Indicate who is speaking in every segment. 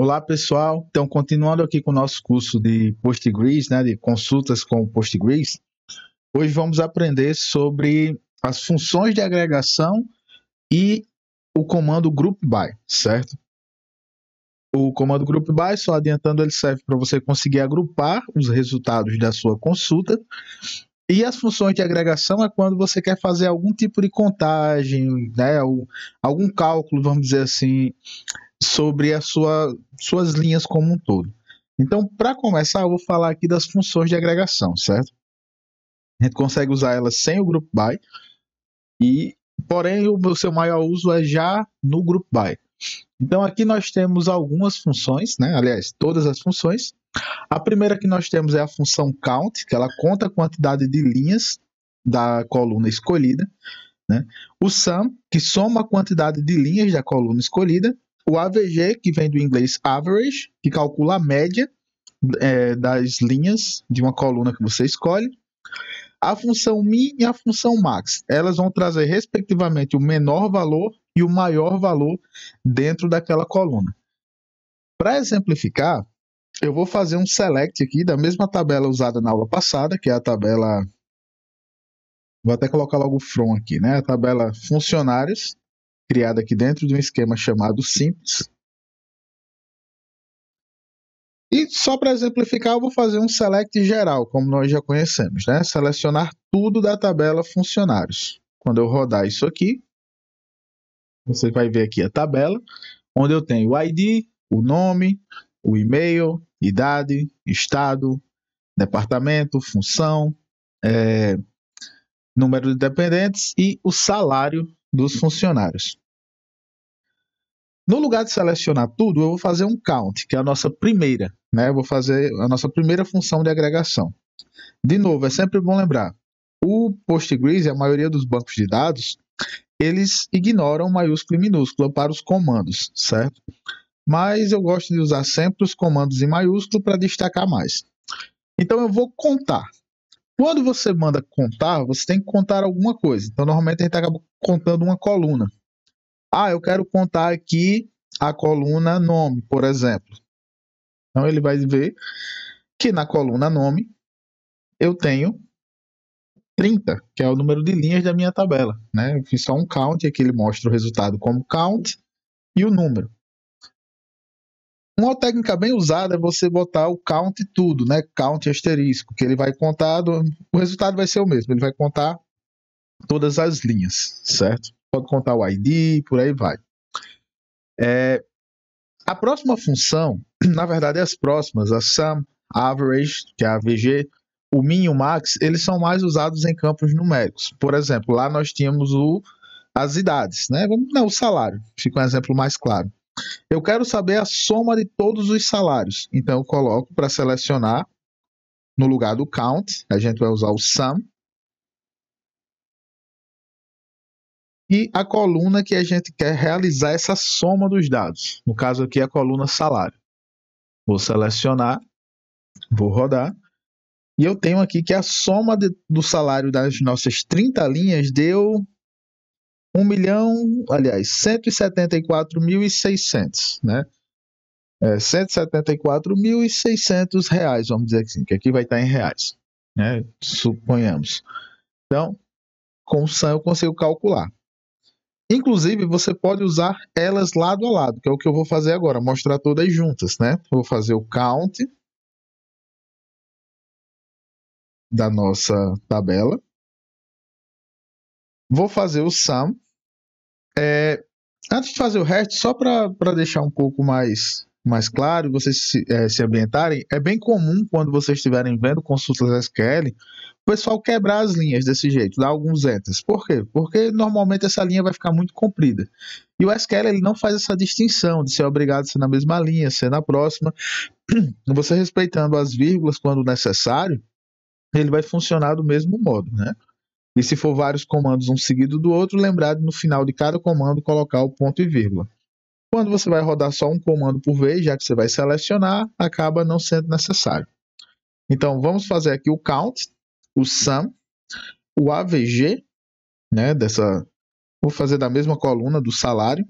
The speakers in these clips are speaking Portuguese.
Speaker 1: Olá, pessoal. Então, continuando aqui com o nosso curso de Postgres, né, de consultas com o Postgres, hoje vamos aprender sobre as funções de agregação e o comando group by, certo? O comando group by, só adiantando, ele serve para você conseguir agrupar os resultados da sua consulta. E as funções de agregação é quando você quer fazer algum tipo de contagem, né, algum cálculo, vamos dizer assim, sobre suas linhas como um todo. Então, para começar, eu vou falar aqui das funções de agregação, certo? A gente consegue usar elas sem o group by, porém o seu maior uso é já no group by. Então, aqui nós temos algumas funções, né? Aliás, todas as funções. A primeira que nós temos é a função count, que ela conta a quantidade de linhas da coluna escolhida, né? O sum, que soma a quantidade de linhas da coluna escolhida. O AVG, que vem do inglês average, que calcula a média das linhas de uma coluna que você escolhe. A função min e a função max, elas vão trazer respectivamente o menor valor e o maior valor dentro daquela coluna. Para exemplificar, eu vou fazer um select aqui da mesma tabela usada na aula passada, que é a tabela... Vou até colocar logo o from aqui, né? A tabela funcionários, criada aqui dentro de um esquema chamado simples. E só para exemplificar, eu vou fazer um select geral, como nós já conhecemos, né? Selecionar tudo da tabela funcionários. Quando eu rodar isso aqui, você vai ver aqui a tabela, onde eu tenho o ID, o nome, o e-mail, idade, estado, departamento, função, número de dependentes e o salário dos funcionários. No lugar de selecionar tudo, eu vou fazer um count, que é a nossa primeira, né? Eu vou fazer a nossa primeira função de agregação. De novo, é sempre bom lembrar, o Postgres e a maioria dos bancos de dados, eles ignoram maiúsculo e minúsculo para os comandos, certo? Mas eu gosto de usar sempre os comandos em maiúsculo para destacar mais. Então eu vou contar. Quando você manda contar, você tem que contar alguma coisa. Então normalmente a gente acaba contando uma coluna. Eu quero contar aqui a coluna nome, por exemplo. Então ele vai ver que na coluna nome eu tenho 30, que é o número de linhas da minha tabela, né? Eu fiz só um count, aqui ele mostra o resultado como count e o número. Uma técnica bem usada é você botar o count tudo, né? Count asterisco, que ele vai contar, o resultado vai ser o mesmo, ele vai contar todas as linhas, certo? Pode contar o ID, por aí vai. A próxima função, na verdade as próximas, a sum, a average, que é a AVG, o min e o max, eles são mais usados em campos numéricos. Por exemplo, lá nós tínhamos as idades, né? O salário, fica um exemplo mais claro. Eu quero saber a soma de todos os salários. Então eu coloco para selecionar, no lugar do count, a gente vai usar o sum. E a coluna que a gente quer realizar essa soma dos dados. No caso aqui, a coluna salário. Vou selecionar, vou rodar. E eu tenho aqui que a soma do salário das nossas 30 linhas deu 174.600, né? 174.600 reais, vamos dizer assim, que aqui vai estar em reais, né? Suponhamos. Então, com o sum eu consigo calcular. Inclusive, você pode usar elas lado a lado, que é o que eu vou fazer agora, mostrar todas juntas, né? Eu vou fazer o count da nossa tabela. Vou fazer o sum. Antes de fazer o resto, só para deixar um pouco mais claro, vocês se ambientarem, é bem comum quando vocês estiverem vendo consultas SQL, o pessoal quebrar as linhas desse jeito, dar alguns enters. Por quê? Porque normalmente essa linha vai ficar muito comprida. E o SQL ele não faz essa distinção de ser obrigado a ser na mesma linha, ser na próxima. Você respeitando as vírgulas quando necessário, ele vai funcionar do mesmo modo, né? E se for vários comandos um seguido do outro, lembrar de no final de cada comando colocar o ponto e vírgula. Quando você vai rodar só um comando por vez, já que você vai selecionar, acaba não sendo necessário. Então vamos fazer aqui o count, o sum, o AVG, né, vou fazer da mesma coluna do salário,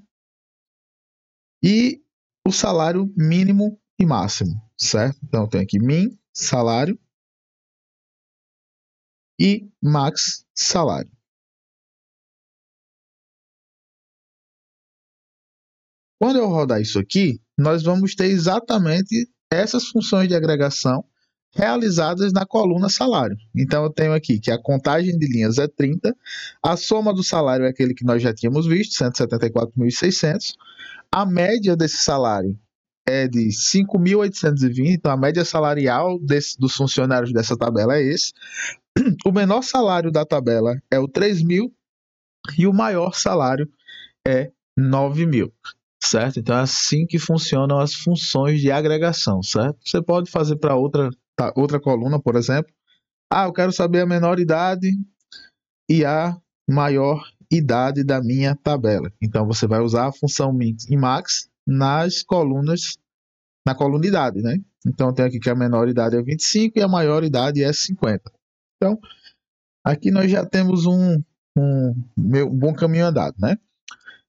Speaker 1: e o salário mínimo e máximo, certo? Então, eu tenho aqui min, salário, e max, salário. Quando eu rodar isso aqui, nós vamos ter exatamente essas funções de agregação realizadas na coluna salário. Então, eu tenho aqui que a contagem de linhas é 30, a soma do salário é aquele que nós já tínhamos visto, 174.600, a média desse salário é de 5.820, então a média salarial dos funcionários dessa tabela é esse. O menor salário da tabela é o 3.000 e o maior salário é 9.000, certo? Então é assim que funcionam as funções de agregação, certo? Você pode fazer para outra coluna, por exemplo. Eu quero saber a menor idade e a maior idade da minha tabela. Então você vai usar a função min e max nas colunas, na coluna idade, né? Então tem aqui que a menor idade é 25 e a maior idade é 50. Então, aqui nós já temos um bom caminho andado, né?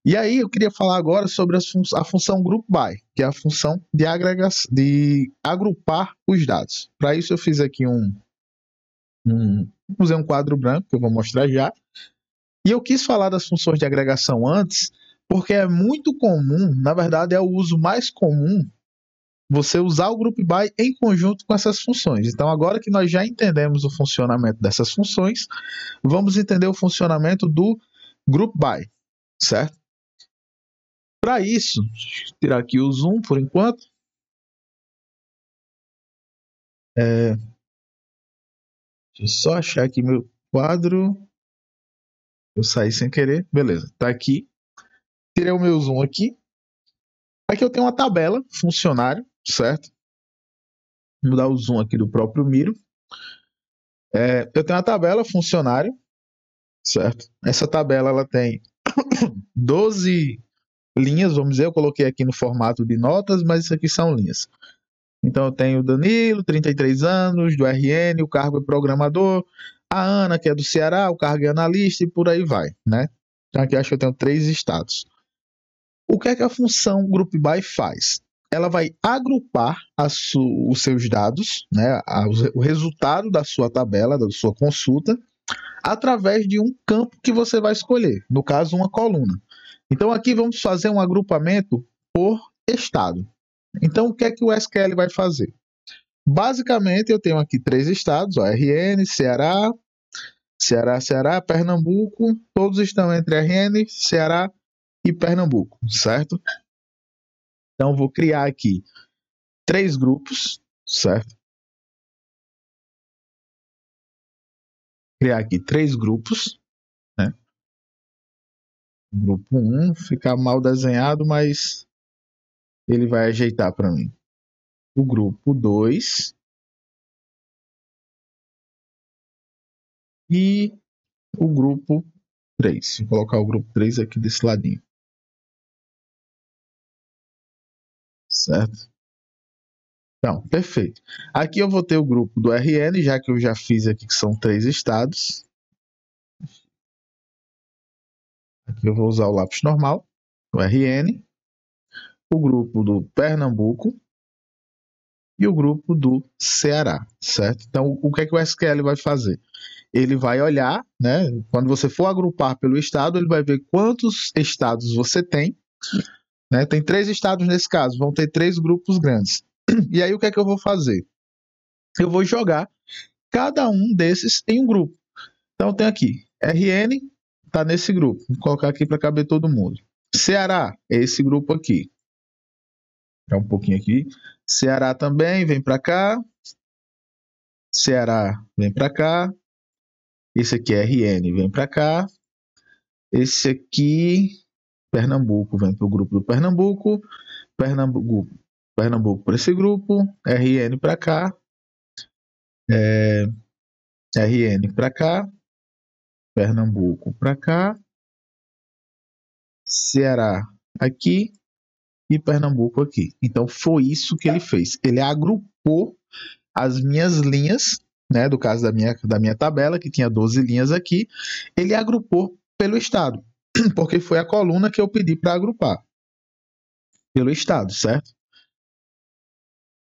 Speaker 1: E aí eu queria falar agora sobre a função group by, que é a função de agrupar os dados. Para isso eu fiz aqui usei um quadro branco, que eu vou mostrar já. E eu quis falar das funções de agregação antes, porque é muito comum, na verdade é o uso mais comum, você usar o group by em conjunto com essas funções. Então, agora que nós já entendemos o funcionamento dessas funções, vamos entender o funcionamento do group by, certo? Para isso, deixa eu tirar aqui o zoom por enquanto. Deixa eu só achar aqui meu quadro. Eu saí sem querer. Beleza, tá aqui. Tirei o meu zoom aqui. Aqui eu tenho uma tabela, funcionário, certo? Vou mudar o zoom aqui do próprio Miro. Eu tenho uma tabela, funcionário, certo? Essa tabela ela tem 12 linhas, vamos dizer. Eu coloquei aqui no formato de notas, mas isso aqui são linhas. Então eu tenho o Danilo, 33 anos, do RN, o cargo é programador. A Ana, que é do Ceará, o cargo é analista, e por aí vai, né? Então aqui acho que eu tenho 3 estados. O que é que a função group by faz? Ela vai agrupar os seus dados, né, o resultado da sua tabela, da sua consulta, através de um campo que você vai escolher, no caso, uma coluna. Então aqui vamos fazer um agrupamento por estado. Então o que é que o SQL vai fazer? Basicamente eu tenho aqui 3 estados, RN, Ceará, Pernambuco, todos estão entre RN, Ceará e Pernambuco, certo? Então vou criar aqui 3 grupos, certo? Criar aqui 3 grupos, né? Grupo 1 fica mal desenhado, mas ele vai ajeitar para mim. O grupo 2 e o grupo 3. Vou colocar o grupo 3 aqui desse ladinho. Certo? Então, perfeito. Aqui eu vou ter o grupo do RN, já que eu já fiz aqui que são 3 estados. Aqui eu vou usar o lápis normal, o RN, o grupo do Pernambuco e o grupo do Ceará, certo? Então, o que é que o SQL vai fazer? Ele vai olhar, né? Quando você for agrupar pelo estado, ele vai ver quantos estados você tem, né? Tem 3 estados nesse caso, vão ter 3 grupos grandes. E aí o que é que eu vou fazer? Eu vou jogar cada um desses em um grupo. Então tem aqui, RN está nesse grupo. Vou colocar aqui para caber todo mundo. Ceará é esse grupo aqui. Um pouquinho aqui. Ceará também, vem para cá. Ceará, vem para cá. Esse aqui é RN, vem para cá. Esse aqui, Pernambuco, vem para o grupo do Pernambuco. Pernambuco para esse grupo. RN para cá. RN para cá. Pernambuco para cá. Ceará aqui. E Pernambuco aqui. Então foi isso que ele fez. Ele agrupou as minhas linhas, né, do caso da minha tabela, que tinha 12 linhas aqui, ele agrupou pelo estado, porque foi a coluna que eu pedi para agrupar pelo estado, certo?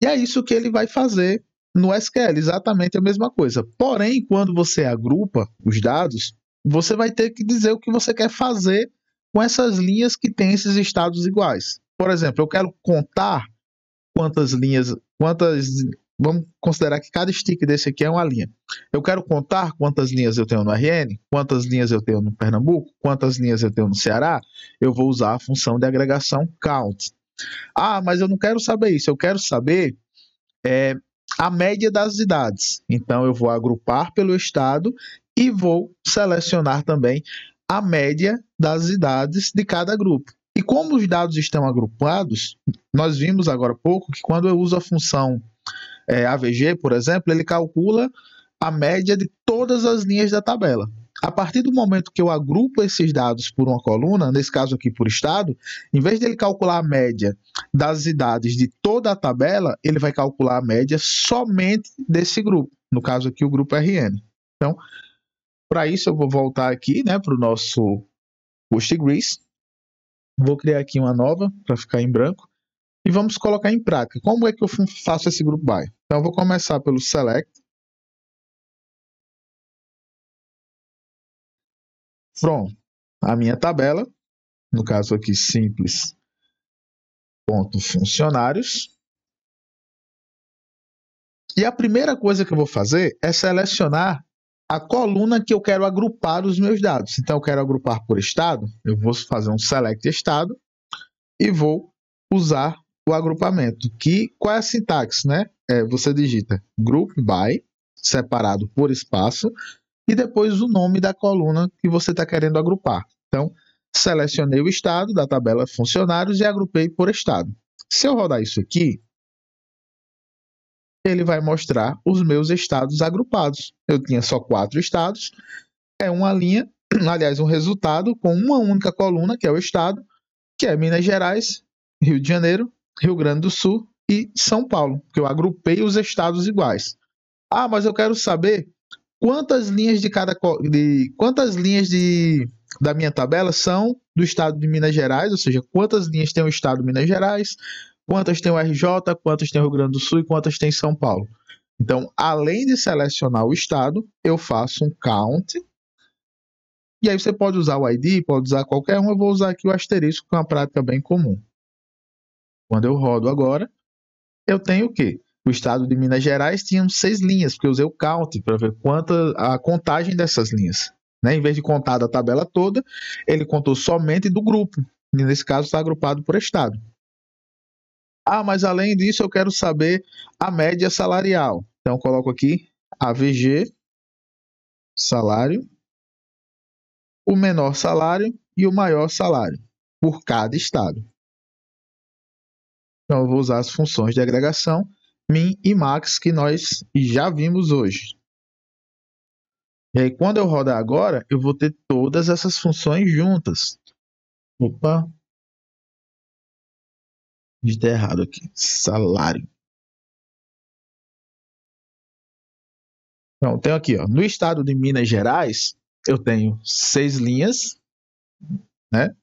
Speaker 1: E é isso que ele vai fazer no SQL, exatamente a mesma coisa. Porém, quando você agrupa os dados, você vai ter que dizer o que você quer fazer com essas linhas que têm esses estados iguais. Por exemplo, eu quero contar quantas linhas, vamos considerar que cada stick desse aqui é uma linha. Eu quero contar quantas linhas eu tenho no RN, quantas linhas eu tenho no Pernambuco, quantas linhas eu tenho no Ceará. Eu vou usar a função de agregação count. Ah, mas eu não quero saber isso, eu quero saber a média das idades. Então, eu vou agrupar pelo estado e vou selecionar também a média das idades de cada grupo. E como os dados estão agrupados, nós vimos agora há pouco que quando eu uso a função AVG, por exemplo, ele calcula a média de todas as linhas da tabela. A partir do momento que eu agrupo esses dados por uma coluna, nesse caso aqui por estado, em vez de ele calcular a média das idades de toda a tabela, ele vai calcular a média somente desse grupo, no caso aqui o grupo RN. Então, para isso eu vou voltar aqui, né, para o nosso Postgres, vou criar aqui uma nova para ficar em branco e vamos colocar em prática. Como é que eu faço esse group by? Então eu vou começar pelo select from a minha tabela, no caso aqui simples ponto funcionários. E a primeira coisa que eu vou fazer é selecionar a coluna que eu quero agrupar os meus dados. Então eu quero agrupar por estado, eu vou fazer um select estado e vou usar o agrupamento. Qual é a sintaxe, né? Você digita group by, separado por espaço, e depois o nome da coluna que você está querendo agrupar. Então, selecionei o estado da tabela funcionários e agrupei por estado. Se eu rodar isso aqui, ele vai mostrar os meus estados agrupados. Eu tinha só 4 estados, é uma linha, aliás, um resultado com uma única coluna, que é o estado, que é Minas Gerais, Rio de Janeiro, Rio Grande do Sul e São Paulo, que eu agrupei os estados iguais. Ah, mas eu quero saber quantas linhas da minha tabela são do estado de Minas Gerais, ou seja, quantas linhas tem o estado de Minas Gerais, quantas tem o RJ, quantas tem o Rio Grande do Sul e quantas tem São Paulo. Então, além de selecionar o estado, eu faço um count. E aí você pode usar o ID, pode usar qualquer um, eu vou usar aqui o asterisco, que é uma prática bem comum. Quando eu rodo agora, eu tenho o quê? O estado de Minas Gerais tinha 6 linhas, porque eu usei o count para ver a contagem dessas linhas. Né? Em vez de contar da tabela toda, ele contou somente do grupo. E nesse caso está agrupado por estado. Ah, mas além disso eu quero saber a média salarial. Então eu coloco aqui AVG, salário, o menor salário e o maior salário, por cada estado. Então eu vou usar as funções de agregação min e max que nós já vimos hoje. E aí quando eu rodar agora, eu vou ter todas essas funções juntas. Opa! Digitei errado aqui. Salário. Então, tenho aqui, ó, no estado de Minas Gerais, eu tenho 6 linhas, né?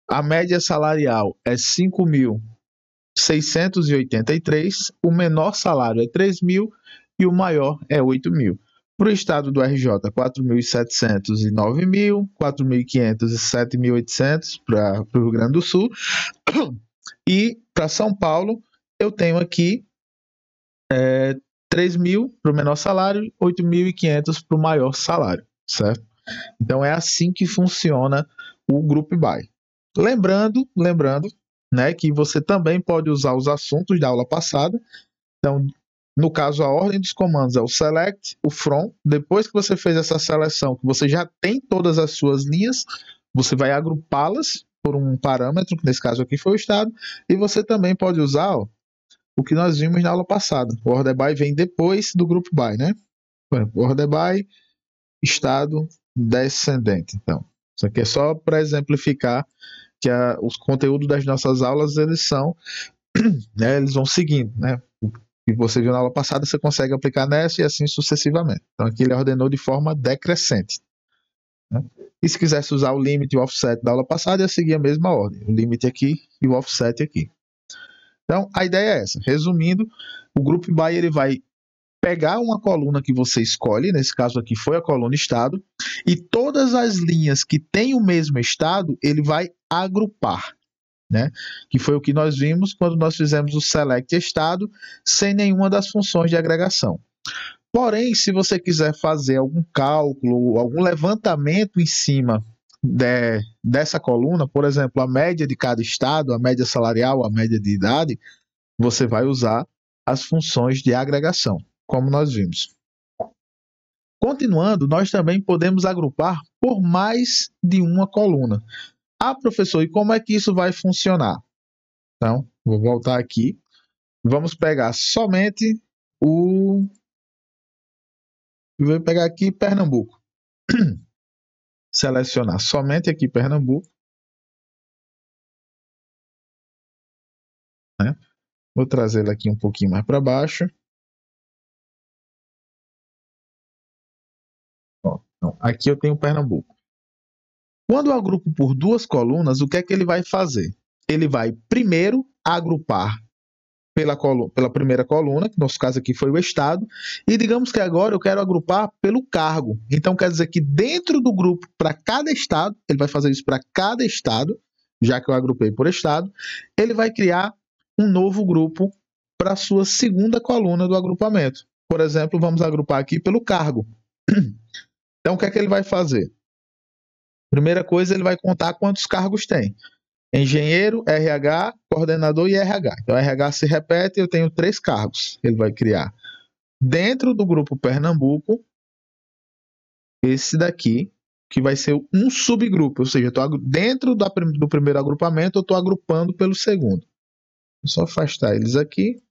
Speaker 1: A média salarial é 5.683, o menor salário é 3.000 e o maior é 8.000. Para o estado do RJ, 4.700 e 9.000, 4.500 e 7.800 para o Rio Grande do Sul. E para São Paulo, eu tenho aqui 3.000 para o menor salário, 8.500 para o maior salário, certo? Então é assim que funciona o Group By. Lembrando, né, que você também pode usar os assuntos da aula passada. Então, no caso, a ordem dos comandos é o select, o from. Depois que você fez essa seleção, que você já tem todas as suas linhas, você vai agrupá-las por um parâmetro, que nesse caso aqui foi o estado, e você também pode usar o que nós vimos na aula passada. O order by vem depois do group by, né? Order by, estado descendente. Então, isso aqui é só para exemplificar que os conteúdos das nossas aulas, eles são, né, eles vão seguindo, né? O que você viu na aula passada, você consegue aplicar nessa e assim sucessivamente. Então, aqui ele ordenou de forma decrescente. Né? E se quisesse usar o limit e o offset da aula passada, ia seguir a mesma ordem. O limit aqui e o offset aqui. Então, a ideia é essa. Resumindo, o Group By ele vai pegar uma coluna que você escolhe, nesse caso aqui foi a coluna estado, e todas as linhas que têm o mesmo estado, ele vai agrupar, né? Que foi o que nós vimos quando nós fizemos o select estado sem nenhuma das funções de agregação. Porém, se você quiser fazer algum cálculo, algum levantamento em cima dessa coluna, por exemplo, a média de cada estado, a média salarial, a média de idade, você vai usar as funções de agregação, como nós vimos. Continuando, nós também podemos agrupar por mais de uma coluna. Ah, professor, e como é que isso vai funcionar? Então, vou voltar aqui. Vamos pegar somente o... Vou pegar aqui Pernambuco. Selecionar somente aqui Pernambuco. Né? Vou trazê-lo aqui um pouquinho mais para baixo. Ó, então, aqui eu tenho Pernambuco. Quando eu agrupo por duas colunas, o que é que ele vai fazer? Ele vai primeiro agrupar pela primeira coluna, que no nosso caso aqui foi o estado, e digamos que agora eu quero agrupar pelo cargo. Então quer dizer que dentro do grupo para cada estado, ele vai fazer isso para cada estado, já que eu agrupei por estado, ele vai criar um novo grupo para a sua segunda coluna do agrupamento. Por exemplo, vamos agrupar aqui pelo cargo. Então o que é que ele vai fazer? Primeira coisa, ele vai contar quantos cargos tem. Engenheiro, RH, coordenador e RH. Então, RH se repete, eu tenho 3 cargos. Ele vai criar. Dentro do grupo Pernambuco, esse daqui, que vai ser um subgrupo. Ou seja, dentro do primeiro agrupamento, eu estou agrupando pelo segundo. Vou só afastar eles aqui.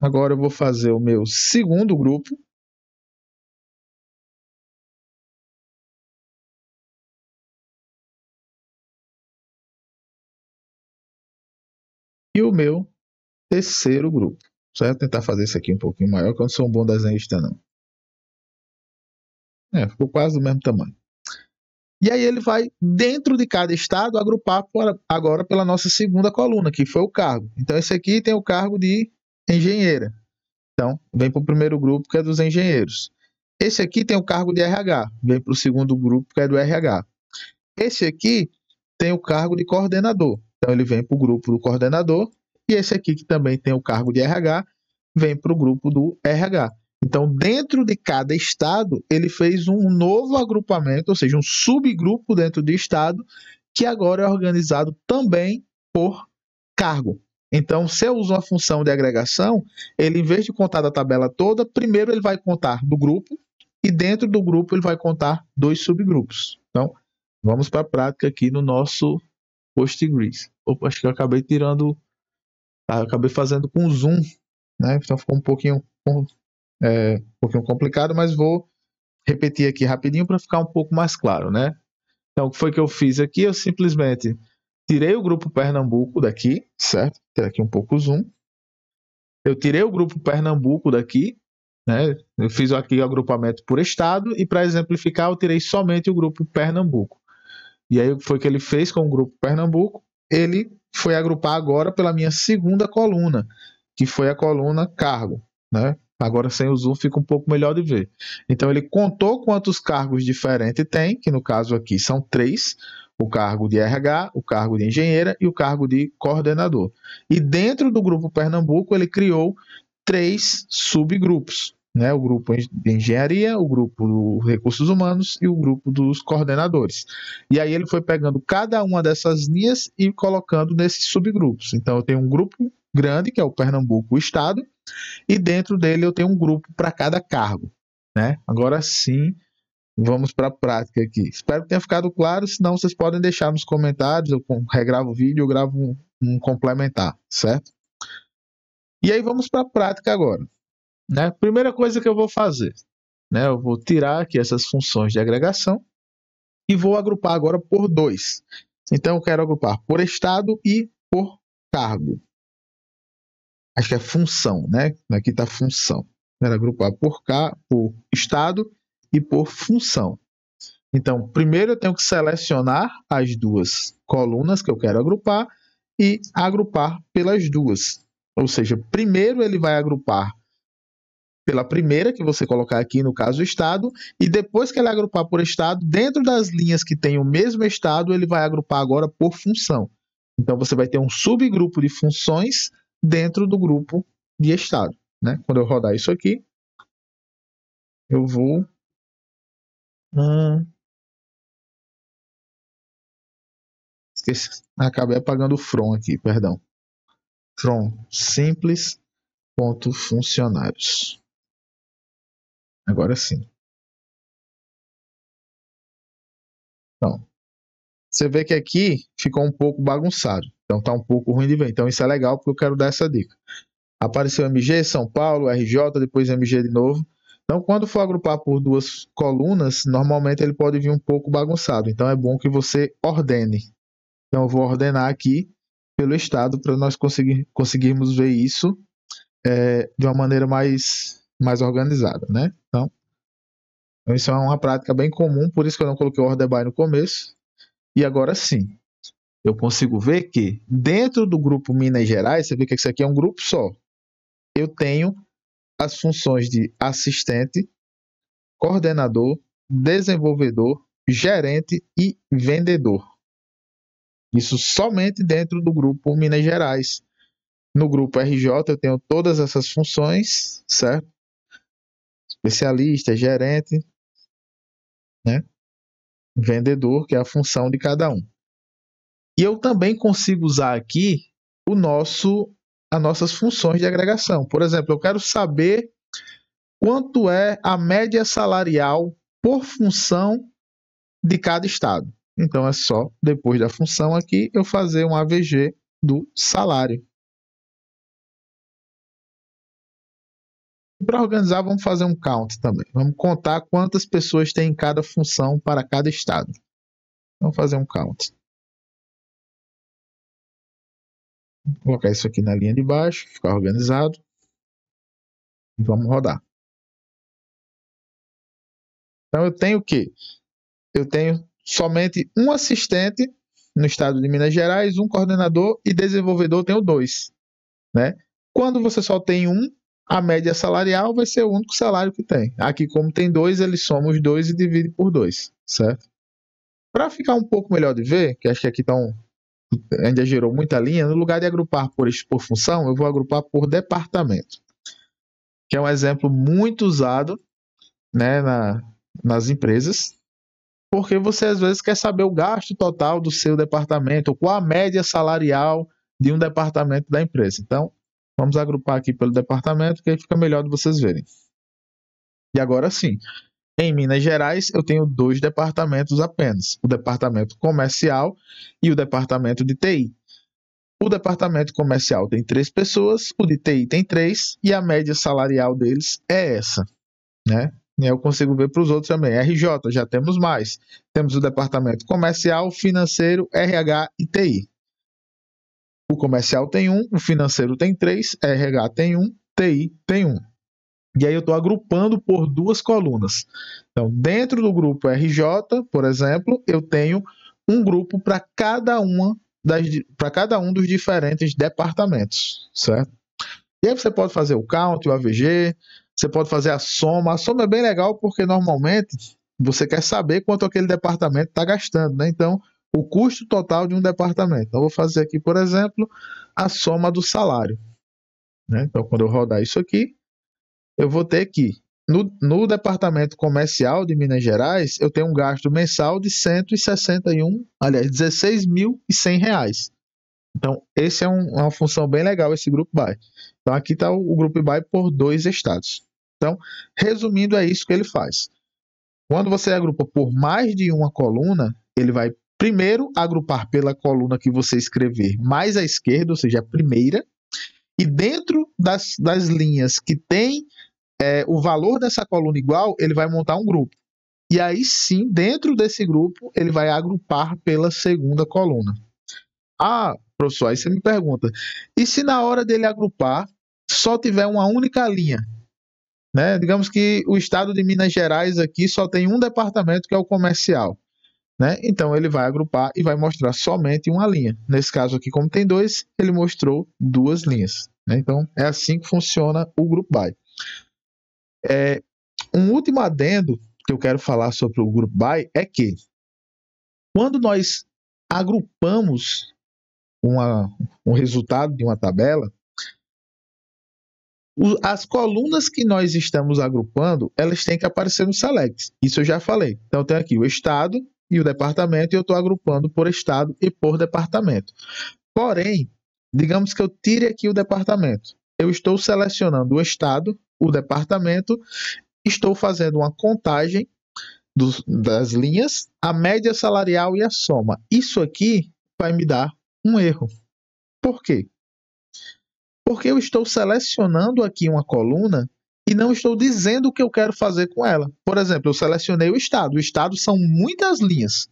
Speaker 1: Agora eu vou fazer o meu segundo grupo. E o meu terceiro grupo. Certo? Tentar fazer isso aqui um pouquinho maior, que eu não sou um bom desenhista, não. Ficou quase do mesmo tamanho. E aí ele vai, dentro de cada estado, agrupar agora pela nossa segunda coluna, que foi o cargo. Então, esse aqui tem o cargo de engenheira. Então, vem para o primeiro grupo, que é dos engenheiros. Esse aqui tem o cargo de RH. Vem para o segundo grupo, que é do RH. Esse aqui tem o cargo de coordenador. Então, ele vem para o grupo do coordenador. E esse aqui, que também tem o cargo de RH, vem para o grupo do RH. Então, dentro de cada estado, ele fez um novo agrupamento, ou seja, um subgrupo dentro do estado, que agora é organizado também por cargo. Então, se eu uso uma função de agregação, ele, em vez de contar da tabela toda, primeiro ele vai contar do grupo, e dentro do grupo ele vai contar 2 subgrupos. Então, vamos para a prática aqui no nosso Postgres. Opa, acho que eu acabei acabei fazendo com zoom, né? Então ficou um pouquinho complicado, mas vou repetir aqui rapidinho para ficar um pouco mais claro, né? Então, o que foi que eu fiz aqui? Eu simplesmente tirei o grupo Pernambuco daqui, certo? Tem aqui um pouco o zoom. Eu tirei o grupo Pernambuco daqui, né? Eu fiz aqui o agrupamento por estado e para exemplificar eu tirei somente o grupo Pernambuco. E aí o que foi que ele fez com o grupo Pernambuco? Ele foi agrupar agora pela minha segunda coluna, que foi a coluna cargo, né? Agora sem o zoom fica um pouco melhor de ver. Então ele contou quantos cargos diferentes tem, que no caso aqui são 3, o cargo de RH, o cargo de engenheira e o cargo de coordenador. E dentro do grupo Pernambuco ele criou 3 subgrupos, né? O grupo de engenharia, o grupo dos recursos humanos e o grupo dos coordenadores. E aí ele foi pegando cada uma dessas linhas e colocando nesses subgrupos. Então eu tenho um grupo grande, que é o Pernambuco, o estado, e dentro dele eu tenho um grupo para cada cargo, né? Agora sim, vamos para a prática aqui. Espero que tenha ficado claro, senão vocês podem deixar nos comentários, eu regravo o vídeo, eu gravo um complementar, certo? E aí vamos para a prática agora, né? Primeira coisa que eu vou fazer, né? Eu vou tirar aqui essas funções de agregação e vou agrupar agora por 2. Então eu quero agrupar por estado e por cargo. Acho que é função, né? Aqui está função. Quero agrupar por estado e por função. Então, primeiro eu tenho que selecionar as duas colunas que eu quero agrupar e agrupar pelas duas. Ou seja, primeiro ele vai agrupar pela primeira que você colocar aqui, no caso, o estado, e depois que ele agrupar por estado, dentro das linhas que tem o mesmo estado, ele vai agrupar agora por função. Então, você vai ter um subgrupo de funções dentro do grupo de estado. Né? Quando eu rodar isso aqui, eu vou... esqueci, acabei apagando o from aqui, perdão. From simples.funcionários. Agora sim. Então, você vê que aqui ficou um pouco bagunçado. Então está um pouco ruim de ver. Então isso é legal porque eu quero dar essa dica. Apareceu MG, São Paulo, RJ, depois MG de novo. Então quando for agrupar por duas colunas, normalmente ele pode vir um pouco bagunçado. Então é bom que você ordene. Então eu vou ordenar aqui pelo estado para nós conseguirmos ver isso de uma maneira mais organizada, né? Então isso é uma prática bem comum, por isso que eu não coloquei o order by no começo. E agora sim, eu consigo ver que dentro do grupo Minas Gerais, você vê que isso aqui é um grupo só. Eu tenho as funções de assistente, coordenador, desenvolvedor, gerente e vendedor. Isso somente dentro do grupo Minas Gerais. No grupo RJ eu tenho todas essas funções, certo? Especialista, gerente, né? Vendedor, que é a função de cada um. E eu também consigo usar aqui as nossas funções de agregação. Por exemplo, eu quero saber quanto é a média salarial por função de cada estado. Então é só, depois da função aqui, eu fazer um AVG do salário. Para organizar, vamos fazer um count também. Vamos contar quantas pessoas tem em cada função para cada estado. Vamos fazer um count. Vou colocar isso aqui na linha de baixo, ficar organizado. E vamos rodar. Então eu tenho o quê? Eu tenho somente um assistente no estado de Minas Gerais, um coordenador e desenvolvedor eu tenho 2. Né? Quando você só tem um, a média salarial vai ser o único salário que tem. Aqui, como tem 2, ele soma os 2 e divide por 2, certo? Para ficar um pouco melhor de ver, que acho que aqui ainda gerou muita linha, no lugar de agrupar por função, eu vou agrupar por departamento, que é um exemplo muito usado, né, nas empresas, porque você às vezes quer saber o gasto total do seu departamento, ou qual a média salarial de um departamento da empresa. Então, vamos agrupar aqui pelo departamento, que aí fica melhor de vocês verem. E agora sim, em Minas Gerais eu tenho 2 departamentos apenas, o departamento comercial e o departamento de TI. O departamento comercial tem 3 pessoas, o de TI tem 3 e a média salarial deles é essa, né? E eu consigo ver para os outros também. RJ, já temos mais. Temos o departamento comercial, financeiro, RH e TI. O comercial tem 1, o financeiro tem 3, RH tem 1, TI tem 1. E aí eu estou agrupando por 2 colunas. Então, dentro do grupo RJ, por exemplo, eu tenho um grupo para cada um dos diferentes departamentos, certo? E aí você pode fazer o count, o AVG, você pode fazer a soma. A soma é bem legal porque normalmente você quer saber quanto aquele departamento está gastando, né? Então, o custo total de um departamento. Então, eu vou fazer aqui, por exemplo, a soma do salário. Né? Então, quando eu rodar isso aqui, eu vou ter que, no departamento comercial de Minas Gerais, eu tenho um gasto mensal de 16.100 reais. Então, esse é uma função bem legal, esse Group By. Então, aqui está o Group By por 2 estados. Então, resumindo, é isso que ele faz. Quando você agrupa por mais de uma coluna, ele vai primeiro agrupar pela coluna que você escrever mais à esquerda, ou seja, a primeira, e dentro das linhas que tem o valor dessa coluna igual, ele vai montar um grupo. E aí sim, dentro desse grupo, ele vai agrupar pela segunda coluna. Ah, professor, aí você me pergunta, e se na hora dele agrupar só tiver uma única linha? né? Digamos que o estado de Minas Gerais aqui só tem um departamento que é o comercial, né? Então ele vai agrupar e vai mostrar somente uma linha. Nesse caso aqui, como tem dois, ele mostrou duas linhas, né? Então é assim que funciona o Group By. Um último adendo que eu quero falar sobre o Group By é que quando nós agrupamos um resultado de uma tabela, as colunas que nós estamos agrupando, elas têm que aparecer no Select. Isso eu já falei. Então, eu tenho aqui o estado e o departamento, e eu estou agrupando por estado e por departamento. Porém, digamos que eu tire aqui o departamento. Eu estou selecionando o estado, o departamento, estou fazendo uma contagem das linhas, a média salarial e a soma. Isso aqui vai me dar um erro. Por quê? Porque eu estou selecionando aqui uma coluna e não estou dizendo o que eu quero fazer com ela. Por exemplo, eu selecionei o estado. O estado são muitas linhas.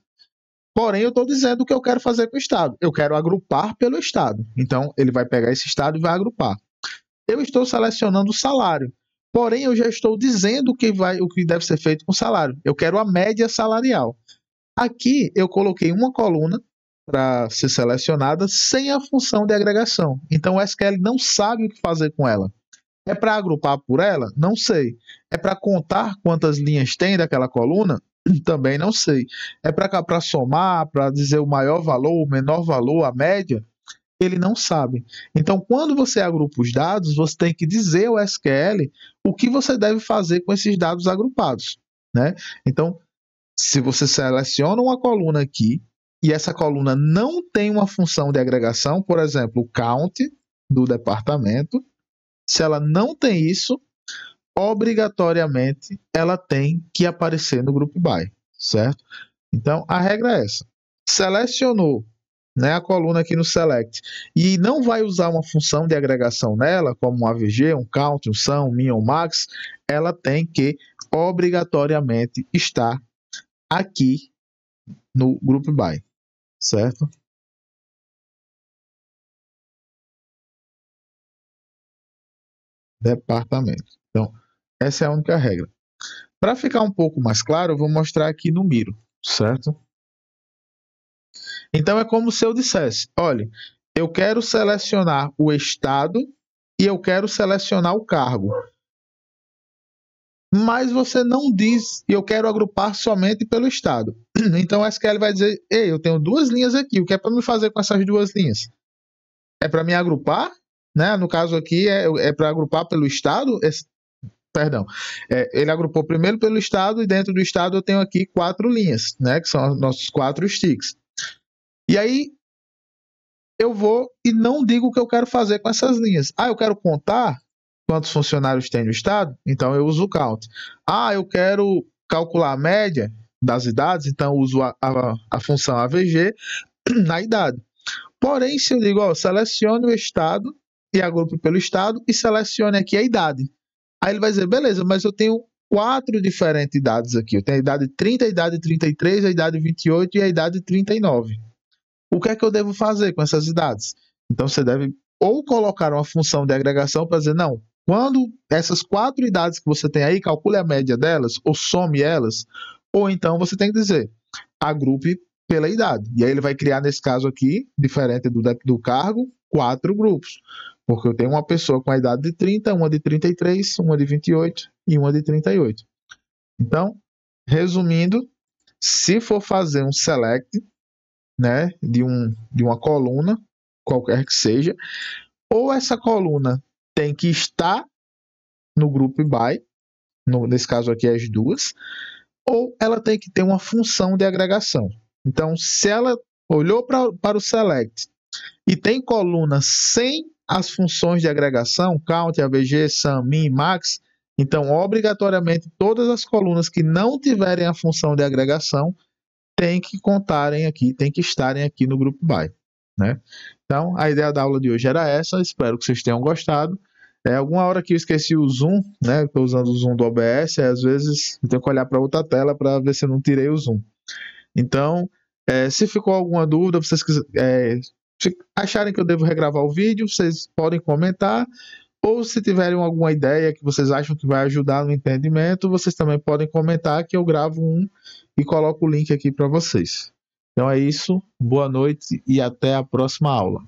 Speaker 1: Porém, eu estou dizendo o que eu quero fazer com o estado. Eu quero agrupar pelo estado. Então, ele vai pegar esse estado e vai agrupar. Eu estou selecionando o salário. Porém, eu já estou dizendo o que deve ser feito com o salário. Eu quero a média salarial. Aqui, eu coloquei uma coluna para ser selecionada sem a função de agregação. Então o SQL não sabe o que fazer com ela. É para agrupar por ela? Não sei. É para contar quantas linhas tem daquela coluna? Também não sei. É para somar, para dizer o maior valor, o menor valor, a média? Ele não sabe. Então, quando você agrupa os dados, você tem que dizer ao SQL o que você deve fazer com esses dados agrupados, né? Então, se você seleciona uma coluna aqui e essa coluna não tem uma função de agregação, por exemplo, o count do departamento, se ela não tem isso, obrigatoriamente ela tem que aparecer no Group By, certo? Então a regra é essa. Selecionou, né, a coluna aqui no Select e não vai usar uma função de agregação nela, como um AVG, um count, um sum, um min ou max, ela tem que obrigatoriamente estar aqui no Group By, certo? Departamento. Então, essa é a única regra. Para ficar um pouco mais claro, eu vou mostrar aqui no Miro, certo? Então, é como se eu dissesse, olha, eu quero selecionar o estado e eu quero selecionar o cargo. Mas você não diz, eu quero agrupar somente pelo estado. Então, o SQL vai dizer, ei, eu tenho duas linhas aqui, o que é para me fazer com essas duas linhas? É para me agrupar, né? No caso aqui, é para agrupar pelo estado, perdão, ele agrupou primeiro pelo estado e dentro do estado eu tenho aqui 4 linhas, né, que são os nossos 4 sticks. E aí eu vou e não digo o que eu quero fazer com essas linhas. Ah, eu quero contar quantos funcionários tem no estado? Então eu uso o count. Ah, eu quero calcular a média das idades? Então eu uso a função AVG na idade. Porém, se eu digo, ó, selecione o estado e agrupe pelo estado e selecione aqui a idade. Aí ele vai dizer, beleza, mas eu tenho 4 diferentes idades aqui. Eu tenho a idade 30, a idade 33, a idade 28 e a idade 39. O que é que eu devo fazer com essas idades? Então você deve ou colocar uma função de agregação para dizer, não, quando essas 4 idades que você tem aí, calcule a média delas ou some elas, ou então você tem que dizer, agrupe pela idade. E aí ele vai criar, nesse caso aqui, diferente do cargo, 4 grupos. Porque eu tenho uma pessoa com a idade de 30, uma de 33, uma de 28 e uma de 38. Então, resumindo, se for fazer um select, né, de uma coluna, qualquer que seja, ou essa coluna tem que estar no Group By, nesse caso aqui as duas, ou ela tem que ter uma função de agregação. Então, se ela olhou para o select e tem coluna sem as funções de agregação, count, AVG, sum, min, max, então obrigatoriamente todas as colunas que não tiverem a função de agregação têm que contarem aqui, têm que estarem aqui no Group By, né? Então, a ideia da aula de hoje era essa, espero que vocês tenham gostado. Alguma hora que eu esqueci o zoom, né? Estou usando o zoom do OBS, às vezes eu tenho que olhar para outra tela para ver se eu não tirei o zoom. Então, se ficou alguma dúvida, vocês se acharem que eu devo regravar o vídeo, vocês podem comentar, Ou se tiverem alguma ideia que vocês acham que vai ajudar no entendimento, vocês também podem comentar que eu gravo um e coloco o link aqui para vocês. Então é isso, boa noite e até a próxima aula.